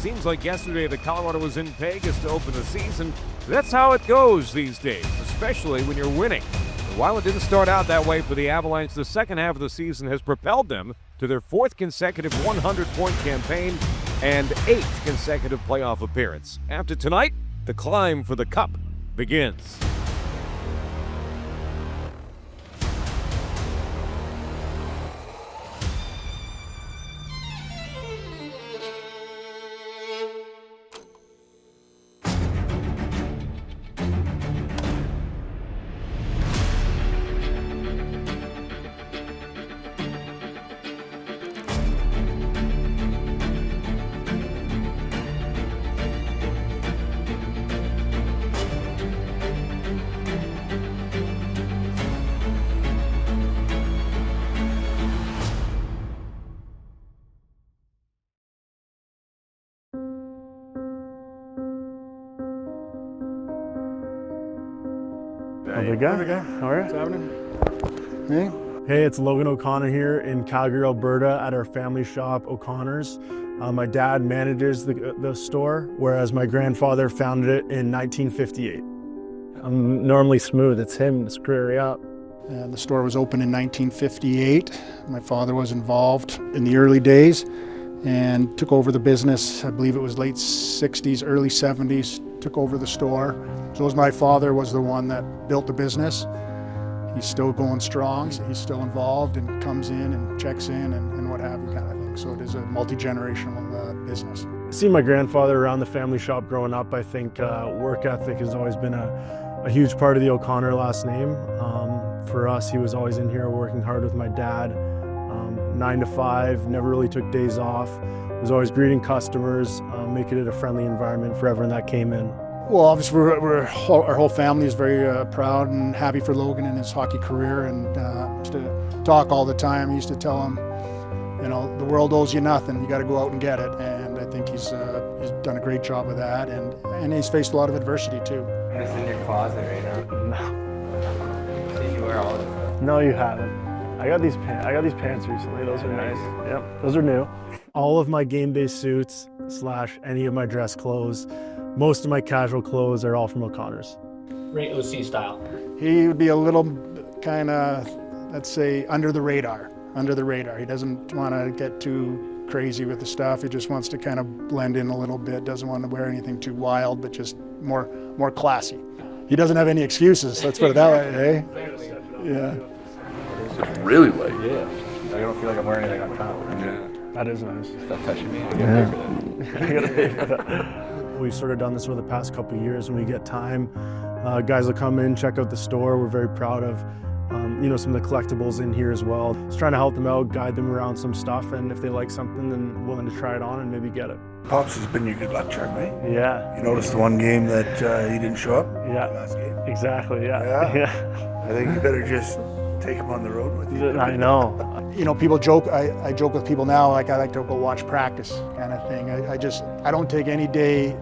seems like yesterday that Colorado was in Vegas to open the season. That's how it goes these days, especially when you're winning. And while it didn't start out that way for the Avalanche, the second half of the season has propelled them to their fourth consecutive 100-point campaign and 8th consecutive playoff appearance. After tonight, the climb for the cup begins. How's it going? How are you? What's happening? Hey? Hey, it's Logan O'Connor here in Calgary, Alberta at our family shop, O'Connor's. My dad manages the store, whereas my grandfather founded it in 1958. I'm normally smooth. It's him, it's career, yeah. The store was opened in 1958. My father was involved in the early days and took over the business. I believe it was late 60s, early 70s, took over the store. So my father was the one that built the business. He's still going strong. He's still involved and comes in and checks in and what have you kind of thing. So it is a multi-generational business. Seeing my grandfather around the family shop growing up, I think work ethic has always been a huge part of the O'Connor last name. For us, he was always in here working hard with my dad, 9 to 5, never really took days off. Was always greeting customers, making it a friendly environment for everyone that came in. Well, obviously, our whole family is very proud and happy for Logan in his hockey career, and used to talk all the time. He used to tell him, you know, the world owes you nothing. You got to go out and get it. And I think he's done a great job of that, and he's faced a lot of adversity too. It's in your closet right now. No. Did you wear all this stuff? No, you haven't. I got these pants recently. Those are nice. Yep, those are new. All of my game-based suits / any of my dress clothes, most of my casual clothes are all from O'Connor's. Ray OC style. He would be a little kind of, let's say, under the radar. He doesn't want to get too crazy with the stuff. He just wants to kind of blend in a little bit. Doesn't want to wear anything too wild, but just more classy. He doesn't have any excuses. Let's put it that way, eh? Yeah. It's really light. Yeah. I don't feel like I'm wearing anything on top. Yeah. That is nice. Stop touching me. I gotta pay for that. We've sort of done this over the past couple of years. When we get time, guys will come in, check out the store. We're very proud of some of the collectibles in here as well. Just trying to help them out, guide them around some stuff, and if they like something, then willing to try it on and maybe get it. Pops has been your good luck charm, right? Yeah. You noticed the one game that he didn't show up? Yeah. Last game? Exactly, yeah. I think you better just take him on the road with you. I know. You know, people joke, I joke with people now, like I like to go watch practice kind of thing. I don't take any day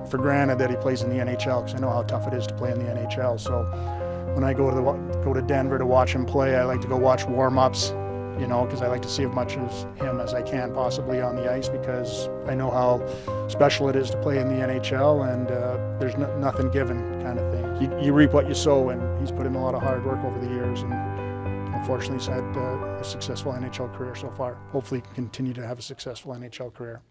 for granted that he plays in the NHL, because I know how tough it is to play in the NHL. So when I go to Denver to watch him play, I like to go watch warm-ups, you know, because I like to see as much as him as I can possibly on the ice, because I know how special it is to play in the NHL, and there's nothing given kind of thing. You reap what you sow, and he's put in a lot of hard work over the years, and unfortunately he's had a successful NHL career so far. Hopefully he can continue to have a successful NHL career.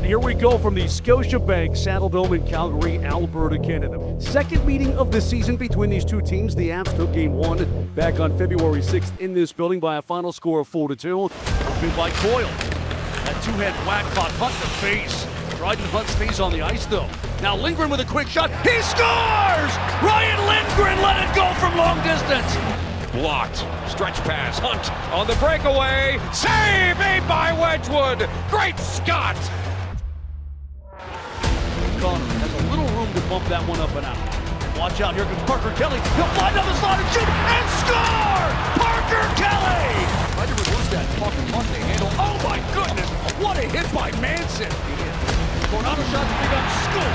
Here we go from the Scotiabank Saddledome in Calgary, Alberta, Canada. Second meeting of the season between these two teams. The Avs took game 1 back on February 6th in this building by a final score of 4-2. Opened by Coyle. That two-hand whack caught Hunt in the face. Dryden Hunt stays on the ice though. Now Lindgren with a quick shot. He scores! Ryan Lindgren let it go from long distance. Blocked. Stretch pass. Hunt on the breakaway. Save made by Wedgewood. Great Scott! O'Connor has a little room to bump that one up and out. Watch out, here comes Parker Kelly. He'll fly down the slot and shoot and score! Parker Kelly! Tried to reverse that fucking Monday handle. Oh my goodness! What a hit by Manson! Coronado shot to pick up, score!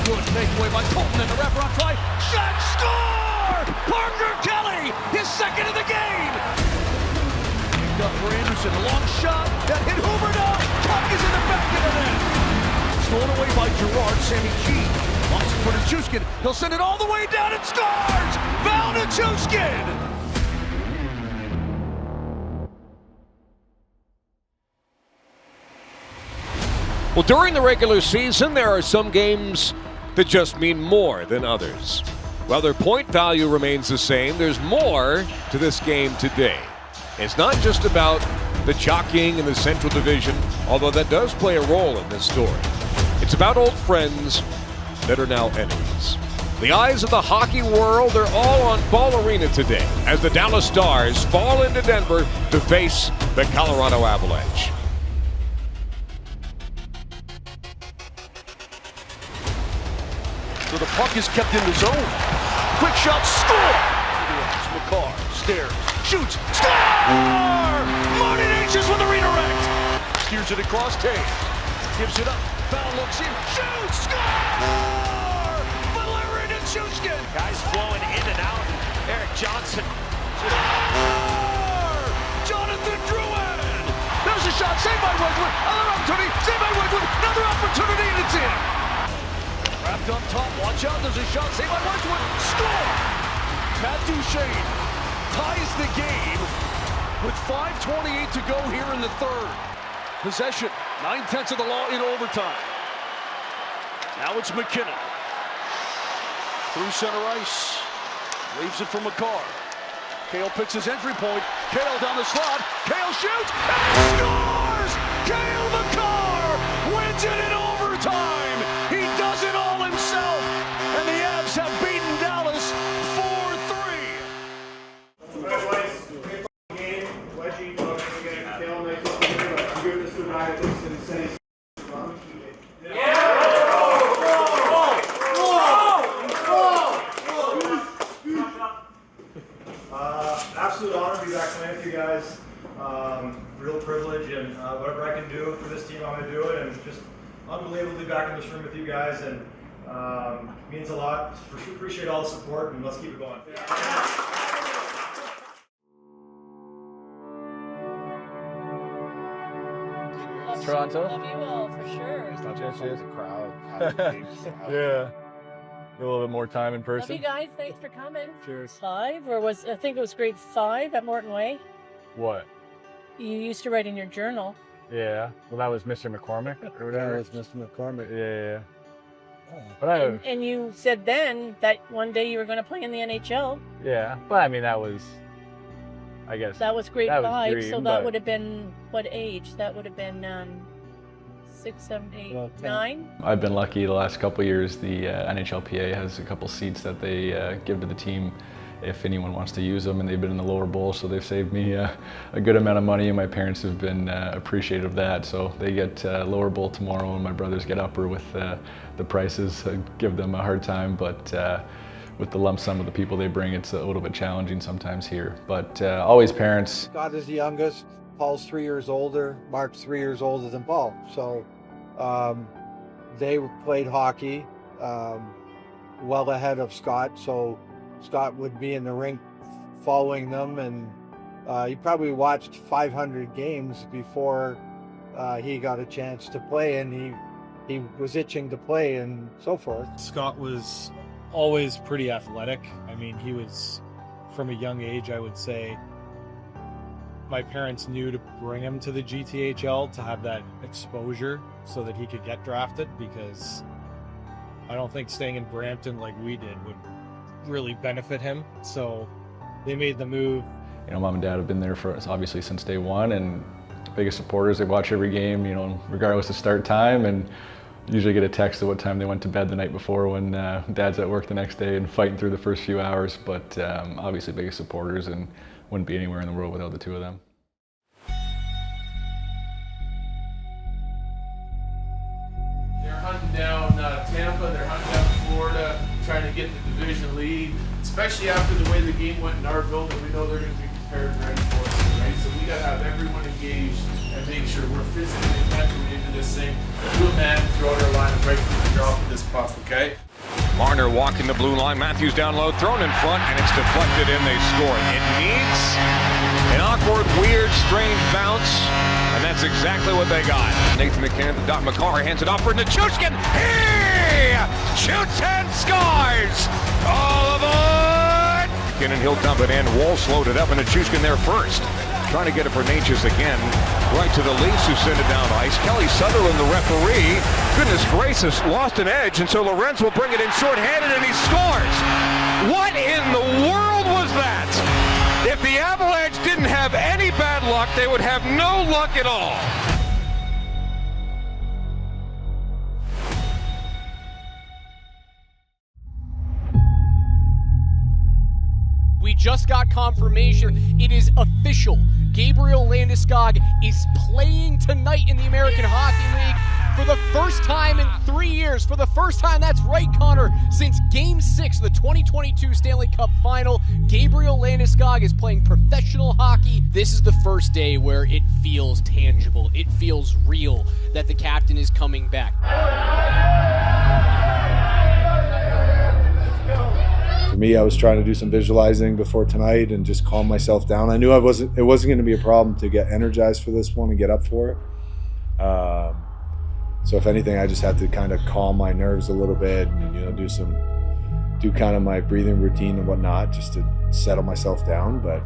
Good takeaway by Colton in the wraparound try. Shot, score! Parker Kelly, his second of the game. Picked up for Anderson, a long shot that hit Hoover. No, puck is in the back of the net. Stolen away by Gerard. Sammy Key wants it for Nichushkin. He'll send it all the way down and scores. Val Nichushkin. Well, during the regular season, there are some games that just mean more than others. While their point value remains the same, there's more to this game today. It's not just about the jockeying in the Central Division, although that does play a role in this story. It's about old friends that are now enemies. The eyes of the hockey world are all on Ball Arena today as the Dallas Stars fall into Denver to face the Colorado Avalanche. So the puck is kept in the zone. Quick shot, score! McCarr, stairs, shoots, score! Marty H with the redirect. Steers it across Taves. Gives it up. Foul looks in. Shoots, score! Valeri Nichushkin. Guys flowing in and out. Eric Johnson. Score! Jonathan Drouin. There's a shot. Saved by Wedgewood. Another opportunity. Saved by Wedgewood. Another opportunity, and it's in. Wrapped up top, watch out, there's a shot, saved by Wedgewood, score! Pat Duchesne ties the game with 5:28 to go here in the third. Possession, 9/10 of the law in overtime. Now it's McKinnon. Through center ice, leaves it for McCarr. Cale picks his entry point, Cale down the slot, Cale shoots, and scores! Cale McCarr wins it in overtime! He does it all himself, and the Avs have beaten Dallas 4-3. Absolute honor to be back playing with you guys. Real privilege, and whatever I can do for this team, I'm going to do it. And just unbelievable to be back in this room with you guys, and means a lot. Appreciate all the support, and let's keep it going. Toronto? Love you all for sure. There's a crowd. Yeah. A little bit more time in Love person. you guys. Thanks for coming. Cheers. 5, or I think it was grade 5 at Morton Way. What? You used to write in your journal. Yeah. Well, that was Mr. McCormick or whatever. That was Mr. McCormick. Yeah. Oh. But I, And you said then that one day you were going to play in the NHL. yeah. But I mean, that was, I guess. That was grade That was 5, dream, so that but- would have been what age? That would have been 6, 7, 8, Well, 10. 9. I've been lucky the last couple of years. The NHLPA has a couple seats that they give to the team if anyone wants to use them, and they've been in the lower bowl, so they've saved me a good amount of money, and my parents have been appreciative of that. So they get lower bowl tomorrow, and my brothers get upper with the prices. I give them a hard time, but with the lump sum of the people they bring, it's a little bit challenging sometimes here. But always parents. Scott is the youngest. Paul's 3 years older. Mark's 3 years older than Paul. So they played hockey well ahead of Scott. So Scott would be in the rink following them, and he probably watched 500 games before he got a chance to play, and he was itching to play and so forth. Scott was always pretty athletic. I mean, he was, from a young age, I would say, my parents knew to bring him to the GTHL to have that exposure so that he could get drafted, because I don't think staying in Brampton like we did would really benefit him. So they made the move. You know, mom and dad have been there for us obviously since day one, and biggest supporters. They watch every game, you know, regardless of start time, and usually get a text of what time they went to bed the night before when dad's at work the next day and fighting through the first few hours. But obviously biggest supporters, and wouldn't be anywhere in the world without the two of them. They're hunting down Tampa, they're hunting down Florida, trying to get the division lead, especially after the way the game went in our building. We know they're going to be prepared and ready for it, right? So we got to have everyone engaged and make sure we're physically and mentally into this thing. Do a man, throw it our line, and break through the drop of this puck, okay? Marner walking the blue line. Matthews down low, thrown in front, and it's deflected in. They score. It needs an awkward, weird, strange bounce, and that's exactly what they got. Nathan McKinnon, the dot McCarr hands it off for Nichushkin. He shoots and scores! All aboard! McKinnon, he'll dump it in. Wall slowed it up, and Nichushkin there first. Trying to get it for Natchez again. Right to the Leafs, who send it down ice. Kelly Sutherland, the referee, goodness gracious, lost an edge, and so Lorenz will bring it in short-handed, and he scores! What in the world was that? If the Avalanche didn't have any bad luck, they would have no luck at all. We just got confirmation. It is official. Gabriel Landeskog is playing tonight in the American Hockey League for the first time in 3 years. For the first time, that's right, Connor, since Game 6 of the 2022 Stanley Cup Final, Gabriel Landeskog is playing professional hockey. This is the first day where it feels tangible. It feels real that the captain is coming back. For me, I was trying to do some visualizing before tonight and just calm myself down. I knew it wasn't going to be a problem to get energized for this one and get up for it. So if anything, I just had to kind of calm my nerves a little bit and do kind of my breathing routine and whatnot just to settle myself down. But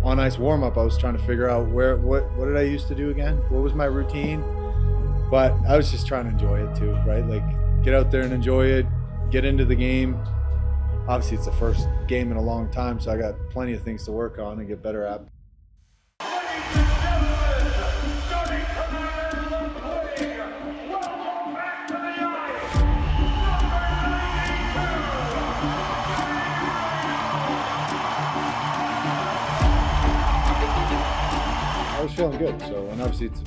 on ice warm up, I was trying to figure out what did I used to do again? What was my routine? But I was just trying to enjoy it too, right? Like get out there and enjoy it, get into the game. Obviously, it's the first game in a long time, so I got plenty of things to work on and get better at. I was feeling good, so, and obviously it's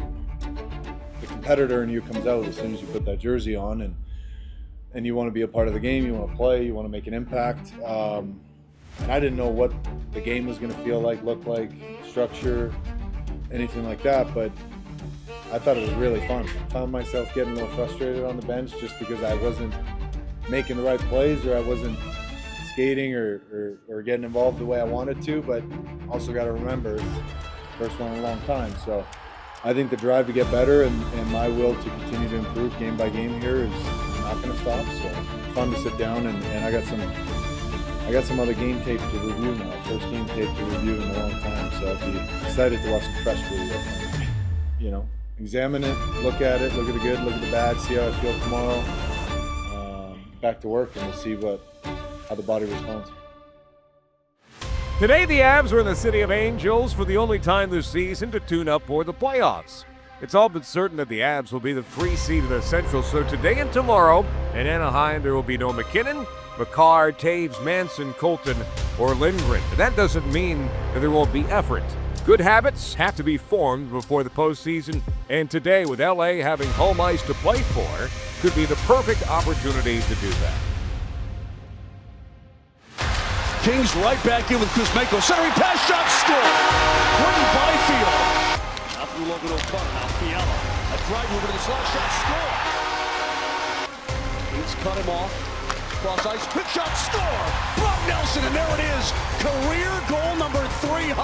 the competitor in you comes out as soon as you put that jersey on, and you want to be a part of the game, you want to play, you want to make an impact. And I didn't know what the game was going to feel like, look like, structure, anything like that, but I thought it was really fun. I found myself getting a little frustrated on the bench just because I wasn't making the right plays or I wasn't skating or getting involved the way I wanted to, but also got to remember, it's the first one in a long time. So I think the drive to get better and my will to continue to improve game by game here is not going to stop. So fun to sit down and I got some other game tape to review now. First game tape to review in a long time. So I'll be excited to watch the fresh video. Examine it, look at it, look at the good, look at the bad, see how I feel tomorrow. Back to work and we'll see how the body responds. Today, the Avs are in the City of Angels for the only time this season to tune up for the playoffs. It's all but certain that the Avs will be the 3 seed of the Central, so today and tomorrow in Anaheim there will be no McKinnon, McCarr, Taves, Manson, Colton, or Lindgren. But that doesn't mean that there won't be effort. Good habits have to be formed before the postseason, and today, with LA having home ice to play for, could be the perfect opportunity to do that. Kings right back in with Kuzmenko. Centering pass, shot, score! Gordon Byfield. Out through Logan O'Connor, now Fiala. A drive over to the slot, shot, score! Kings cut him off. Cross ice, quick shot, score! Brock Nelson, and there it is. Career goal number 300.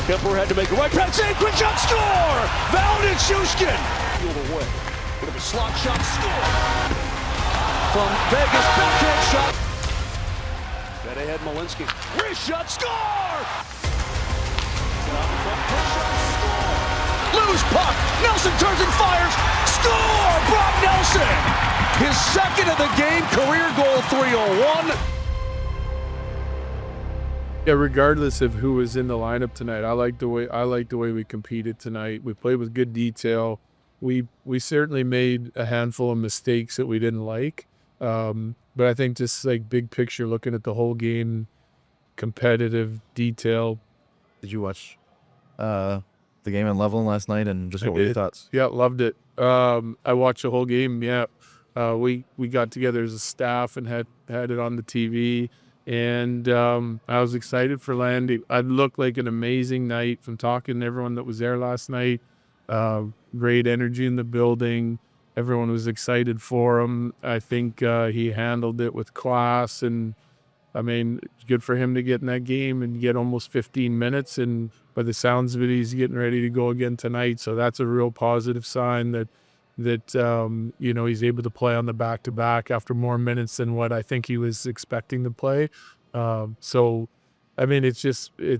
Kemper had to make a right pass, save, quick shot, score! Valentin Shushkin. Field away. Bit of a slot shot, score! From Vegas, backhand shot. Fed ahead, Malinsky. Wrist shot, score! Loose puck. Nelson turns and fires. Score! Brock Nelson! His second of the game, career goal 301. Yeah, regardless of who was in the lineup tonight, I like the way we competed tonight. We played with good detail. We certainly made a handful of mistakes that we didn't like. But I think just like big picture, looking at the whole game, competitive detail. Did you watch the game in Loveland last night, and just what were your thoughts? Yeah, loved it. I watched the whole game. Yeah, we got together as a staff and had it on the TV. And I was excited for Landy. It looked like an amazing night from talking to everyone that was there last night. Great energy in the building. Everyone was excited for him. I think he handled it with class. And, I mean, it's good for him to get in that game and get almost 15 minutes. And by the sounds of it, he's getting ready to go again tonight. So that's a real positive sign that you know, he's able to play on the back-to-back after more minutes than what I think he was expecting to play. So, I mean, it's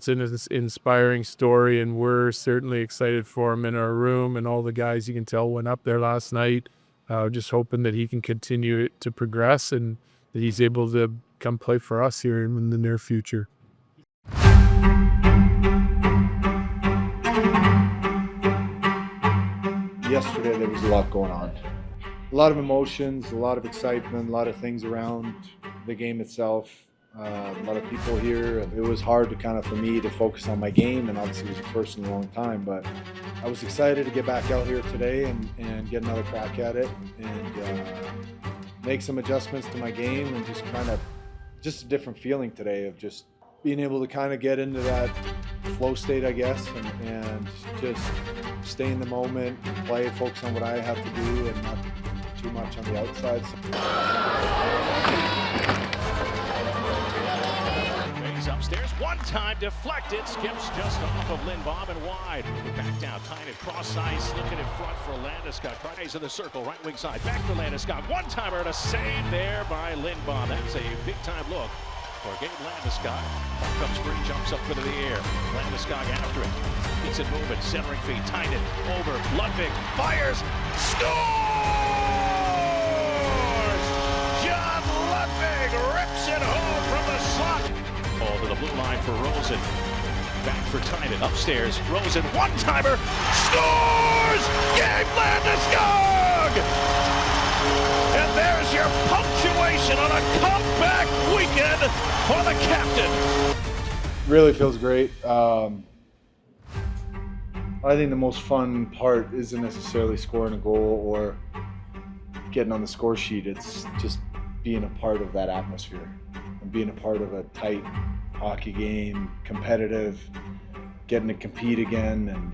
an inspiring story, and we're certainly excited for him in our room, and all the guys you can tell went up there last night. Just hoping that he can continue to progress and that he's able to come play for us here in the near future. Yesterday there was a lot going on. A lot of emotions, a lot of excitement, a lot of things around the game itself. A lot of people here. It was hard to for me to focus on my game, and obviously it was the first in a long time, but I was excited to get back out here today and get another crack at it and make some adjustments to my game, and just a different feeling today of just being able to get into that flow state, I guess, and just stay in the moment, play, focus on what I have to do, and not too much on the outside. He's upstairs, one time deflected, skips just off of Lindbaum and wide. Back down, kind of cross ice, looking in front for Landeskog. Price in the circle, right wing side, back to Landeskog. One-timer and a save there by Lindbaum. That's a big-time look for Gabriel Landeskog. Comes free, jumps up into the air. Landeskog after it. Gets it moving, centering feet, tied it over. Ludwig fires, scores! John Ludwig rips it home from the slot. Ball to the blue line for Rosen. Back for Tynan, upstairs. Rosen, one-timer, scores! Gabe Landeskog! And there's your punctuation on a comeback weekend for the captain. Really feels great. I think the most fun part isn't necessarily scoring a goal or getting on the score sheet. It's just being a part of that atmosphere and being a part of a tight hockey game, competitive, getting to compete again, and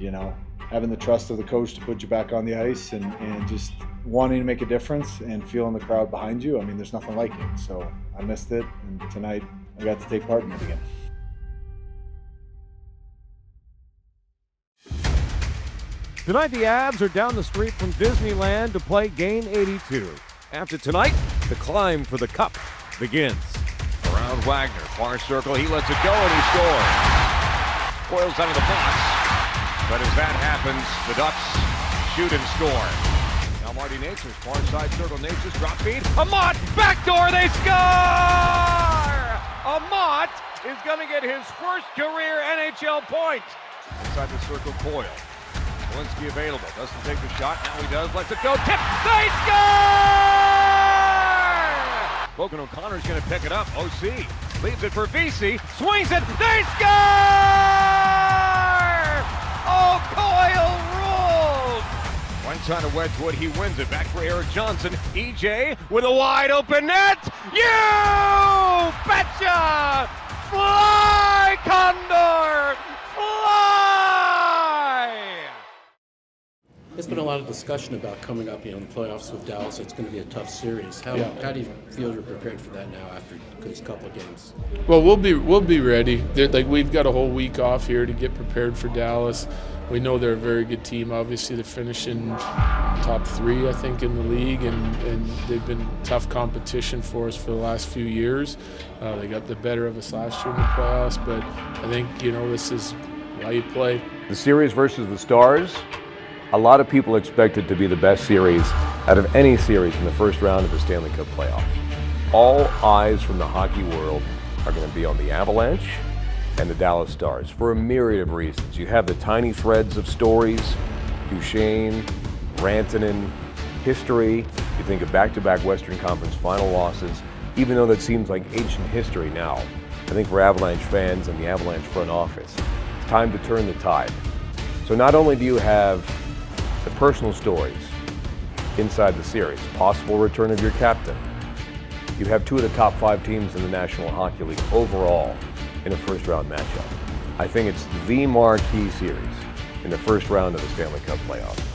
having the trust of the coach to put you back on the ice and just wanting to make a difference and feeling the crowd behind you. I mean, there's nothing like it. So I missed it, and tonight I got to take part in it again. Tonight, the Avs are down the street from Disneyland to play Game 82. After tonight, the climb for the Cup begins. Around Wagner, far circle, he lets it go and he scores. Coils out of the box, but as that happens, the Ducks shoot and score. Now Marty Nature's far side circle, Nature's drop feed. Amat, backdoor, they score! Amat is going to get his first career NHL point. Inside the circle, Coyle. Walensky available, doesn't take the shot, now he does, lets it go, tip, they score! Logan O'Connor is going to pick it up, OC, leaves it for VC, swings it, they score! Oh, Coyle rules! One time to Wedgewood, he wins it, back for Eric Johnson, EJ with a wide open net, you betcha! Fly, Condor, fly! There's been a lot of discussion about coming up, the playoffs with Dallas. It's going to be a tough series. How do you feel you're prepared for that now after this couple of games? Well, we'll be ready. We've got a whole week off here to get prepared for Dallas. We know they're a very good team. Obviously, they're finishing top 3, I think, in the league, and they've been tough competition for us for the last few years. They got the better of us last year in the playoffs, but I think this is how you play. The series versus the Stars. A lot of people expect it to be the best series out of any series in the first round of the Stanley Cup playoffs. All eyes from the hockey world are going to be on the Avalanche and the Dallas Stars for a myriad of reasons. You have the tiny threads of stories, Duchesne, Rantanen, history. You think of back-to-back Western Conference final losses, even though that seems like ancient history now. I think for Avalanche fans and the Avalanche front office, it's time to turn the tide. So not only do you have the personal stories inside the series, possible return of your captain, you have two of the top 5 teams in the National Hockey League overall in a first-round matchup. I think it's the marquee series in the first round of the Stanley Cup playoffs.